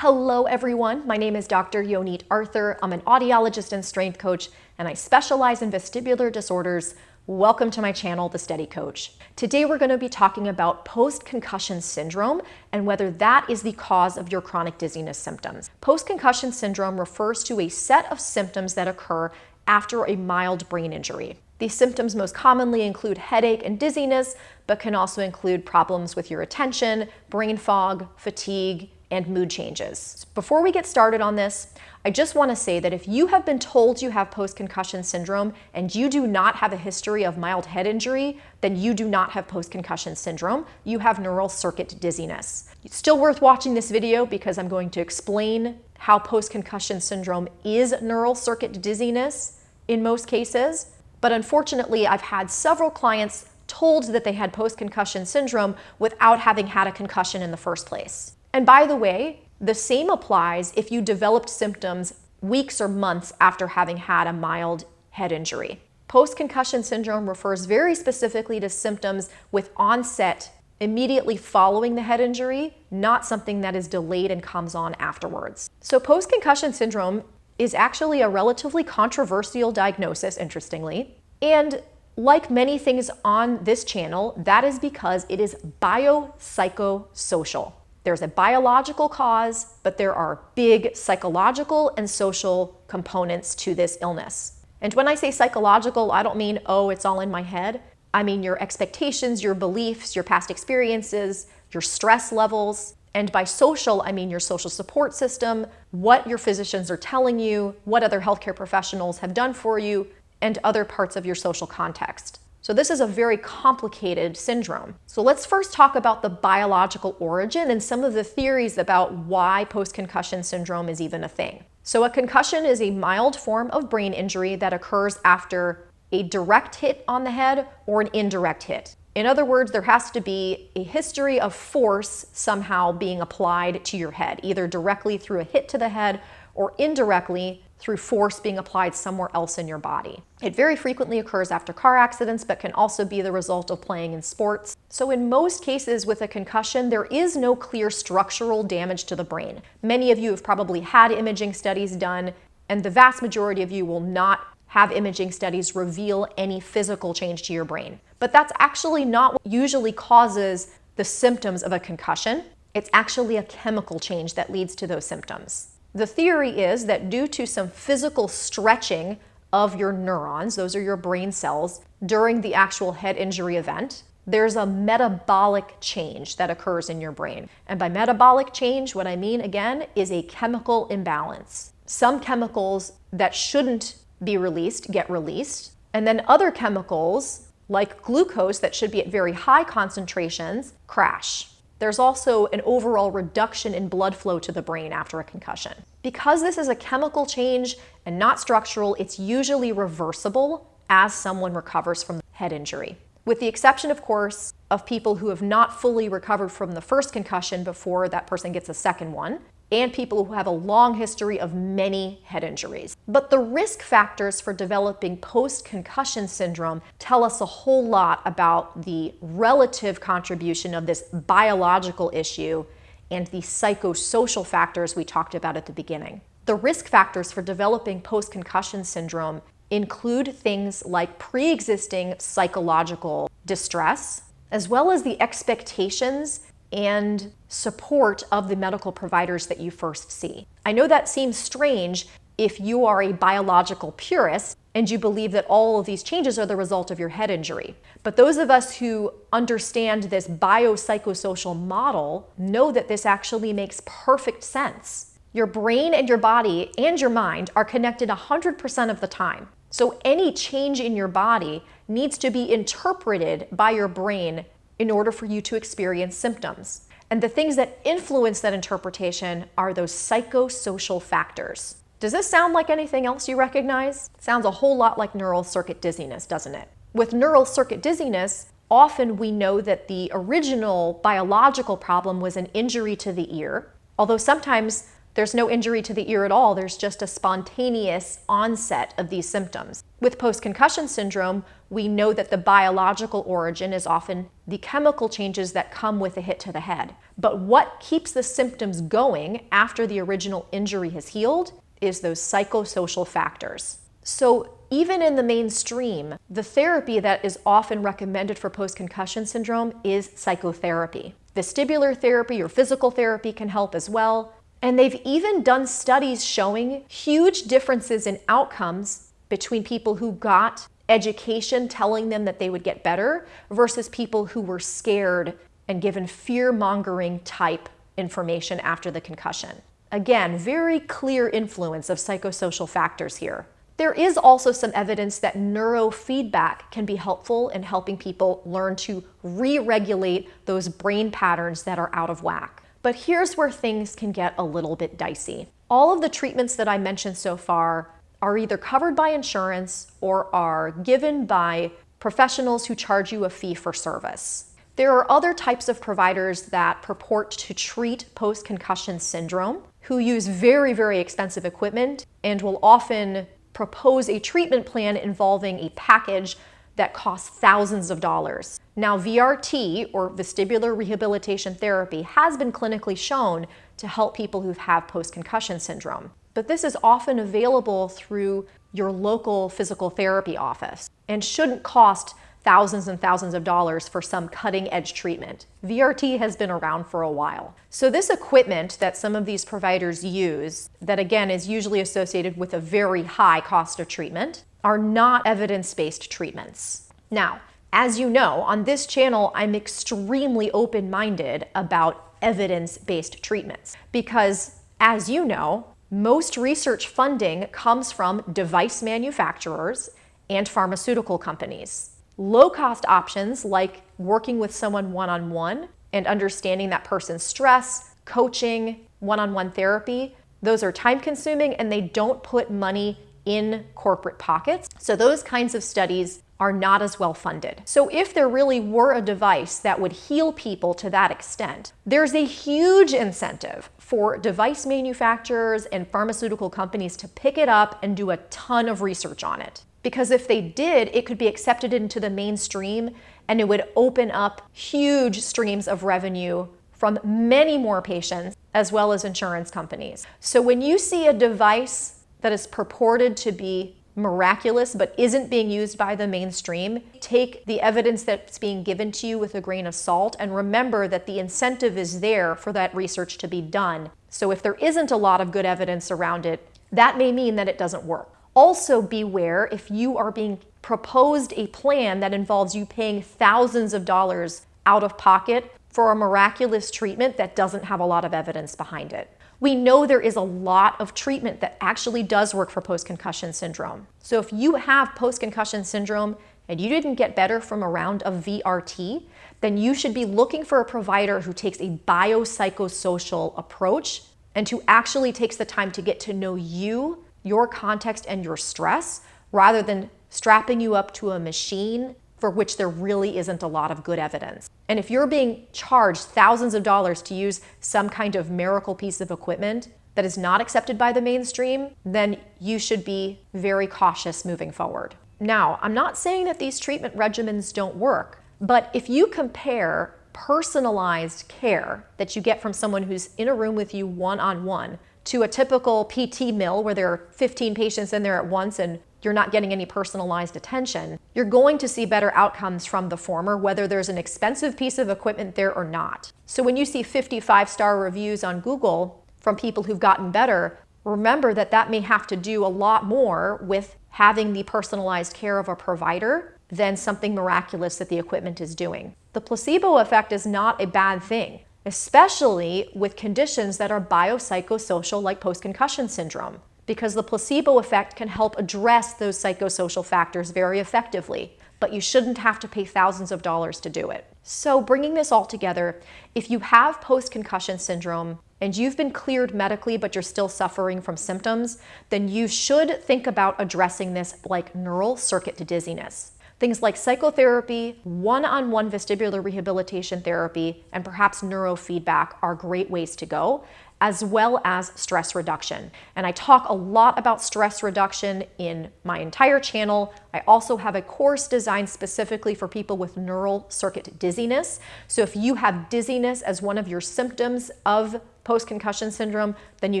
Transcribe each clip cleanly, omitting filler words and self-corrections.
Hello everyone, my name is Dr. Yonit Arthur. I'm an audiologist and strength coach, and I specialize in vestibular disorders. Welcome to my channel, The Steady Coach. Today we're going to be talking about post-concussion syndrome and whether that is the cause of your chronic dizziness symptoms. Post-concussion syndrome refers to a set of symptoms that occur after a mild brain injury. These symptoms most commonly include headache and dizziness, but can also include problems with your attention, brain fog, fatigue, and mood changes. Before we get started on this, I just want to say that if you have been told you have post-concussion syndrome and you do not have a history of mild head injury, then you do not have post-concussion syndrome. You have neural circuit dizziness. It's still worth watching this video because I'm going to explain how post-concussion syndrome is neural circuit dizziness in most cases. But unfortunately, I've had several clients told that they had post-concussion syndrome without having had a concussion in the first place. And by the way, the same applies if you developed symptoms weeks or months after having had a mild head injury. Post-concussion syndrome refers very specifically to symptoms with onset immediately following the head injury, not something that is delayed and comes on afterwards. So post-concussion syndrome is actually a relatively controversial diagnosis, interestingly. And like many things on this channel, that is because it is biopsychosocial. There's a biological cause, but there are big psychological and social components to this illness. And when I say psychological, I don't mean, oh, it's all in my head. I mean your expectations, your beliefs, your past experiences, your stress levels. And by social, I mean your social support system, what your physicians are telling you, what other healthcare professionals have done for you, and other parts of your social context. So this is a very complicated syndrome. So let's first talk about the biological origin and some of the theories about why post-concussion syndrome is even a thing. So a concussion is a mild form of brain injury that occurs after a direct hit on the head or an indirect hit. In other words, there has to be a history of force somehow being applied to your head, either directly through a hit to the head or indirectly through force being applied somewhere else in your body. It very frequently occurs after car accidents, but can also be the result of playing in sports. So in most cases with a concussion, there is no clear structural damage to the brain. Many of you have probably had imaging studies done, and the vast majority of you will not have imaging studies reveal any physical change to your brain. But that's actually not what usually causes the symptoms of a concussion. It's actually a chemical change that leads to those symptoms. The theory is that due to some physical stretching of your neurons, those are your brain cells, during the actual head injury event, there's a metabolic change that occurs in your brain. And by metabolic change, what I mean again is a chemical imbalance. Some chemicals that shouldn't be released get released, and then other chemicals like glucose that should be at very high concentrations crash. There's also an overall reduction in blood flow to the brain after a concussion. Because this is a chemical change and not structural, it's usually reversible as someone recovers from the head injury. With the exception, of course, of people who have not fully recovered from the first concussion before that person gets a second one, and people who have a long history of many head injuries. But the risk factors for developing post-concussion syndrome tell us a whole lot about the relative contribution of this biological issue and the psychosocial factors we talked about at the beginning. The risk factors for developing post-concussion syndrome include things like pre-existing psychological distress, as well as the expectations and support of the medical providers that you first see. I know that seems strange if you are a biological purist and you believe that all of these changes are the result of your head injury. But those of us who understand this biopsychosocial model know that this actually makes perfect sense. Your brain and your body and your mind are connected 100% of the time. So any change in your body needs to be interpreted by your brain in order for you to experience symptoms. And the things that influence that interpretation are those psychosocial factors. Does this sound like anything else you recognize? It sounds a whole lot like neural circuit dizziness, doesn't it? With neural circuit dizziness, often we know that the original biological problem was an injury to the ear, although sometimes There's no injury to the ear at all. There's just a spontaneous onset of these symptoms. With post-concussion syndrome, we know that the biological origin is often the chemical changes that come with a hit to the head. But what keeps the symptoms going after the original injury has healed is those psychosocial factors. So even in the mainstream, the therapy that is often recommended for post-concussion syndrome is psychotherapy. Vestibular therapy or physical therapy can help as well. And they've even done studies showing huge differences in outcomes between people who got education telling them that they would get better versus people who were scared and given fear-mongering type information after the concussion. Again, very clear influence of psychosocial factors here. There is also some evidence that neurofeedback can be helpful in helping people learn to re-regulate those brain patterns that are out of whack. But here's where things can get a little bit dicey. All of the treatments that I mentioned so far are either covered by insurance or are given by professionals who charge you a fee for service. There are other types of providers that purport to treat post-concussion syndrome who use very, very expensive equipment and will often propose a treatment plan involving a package that costs thousands of dollars. Now, VRT, or vestibular rehabilitation therapy, has been clinically shown to help people who have post-concussion syndrome. But this is often available through your local physical therapy office and shouldn't cost thousands and thousands of dollars for some cutting-edge treatment. VRT has been around for a while. So this equipment that some of these providers use, that again is usually associated with a very high cost of treatment, are not evidence-based treatments. Now, as you know, on this channel, I'm extremely open-minded about evidence-based treatments because, as you know, most research funding comes from device manufacturers and pharmaceutical companies. Low-cost options like working with someone one-on-one and understanding that person's stress, coaching, one-on-one therapy, those are time-consuming and they don't put money in corporate pockets. So those kinds of studies are not as well funded. So if there really were a device that would heal people to that extent, there's a huge incentive for device manufacturers and pharmaceutical companies to pick it up and do a ton of research on it. Because if they did, it could be accepted into the mainstream and it would open up huge streams of revenue from many more patients as well as insurance companies. So when you see a device that is purported to be miraculous but isn't being used by the mainstream, take the evidence that's being given to you with a grain of salt and remember that the incentive is there for that research to be done. So if there isn't a lot of good evidence around it, that may mean that it doesn't work. Also beware if you are being proposed a plan that involves you paying thousands of dollars out of pocket for a miraculous treatment that doesn't have a lot of evidence behind it. We know there is a lot of treatment that actually does work for post-concussion syndrome. So if you have post-concussion syndrome and you didn't get better from a round of VRT, then you should be looking for a provider who takes a biopsychosocial approach and who actually takes the time to get to know you, your context, and your stress, rather than strapping you up to a machine for which there really isn't a lot of good evidence. And if you're being charged thousands of dollars to use some kind of miracle piece of equipment that is not accepted by the mainstream, then you should be very cautious moving forward. Now, I'm not saying that these treatment regimens don't work, but if you compare personalized care that you get from someone who's in a room with you one-on-one to a typical PT mill where there are 15 patients in there at once and you're not getting any personalized attention, you're going to see better outcomes from the former, whether there's an expensive piece of equipment there or not. So when you see 55-star reviews on Google from people who've gotten better, remember that that may have to do a lot more with having the personalized care of a provider than something miraculous that the equipment is doing. The placebo effect is not a bad thing, especially with conditions that are biopsychosocial like post-concussion syndrome, because the placebo effect can help address those psychosocial factors very effectively, but you shouldn't have to pay thousands of dollars to do it. So bringing this all together, if you have post-concussion syndrome and you've been cleared medically but you're still suffering from symptoms, then you should think about addressing this like neural circuit to dizziness. Things like psychotherapy, one-on-one vestibular rehabilitation therapy, and perhaps neurofeedback are great ways to go. as well as stress reduction. And I talk a lot about stress reduction in my entire channel. I also have a course designed specifically for people with neural circuit dizziness. So if you have dizziness as one of your symptoms of post-concussion syndrome, then you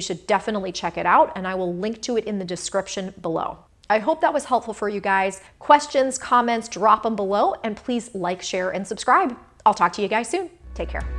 should definitely check it out, and I will link to it in the description below. I hope that was helpful for you guys. Questions, comments, drop them below, and please like, share, and subscribe. I'll talk to you guys soon. Take care.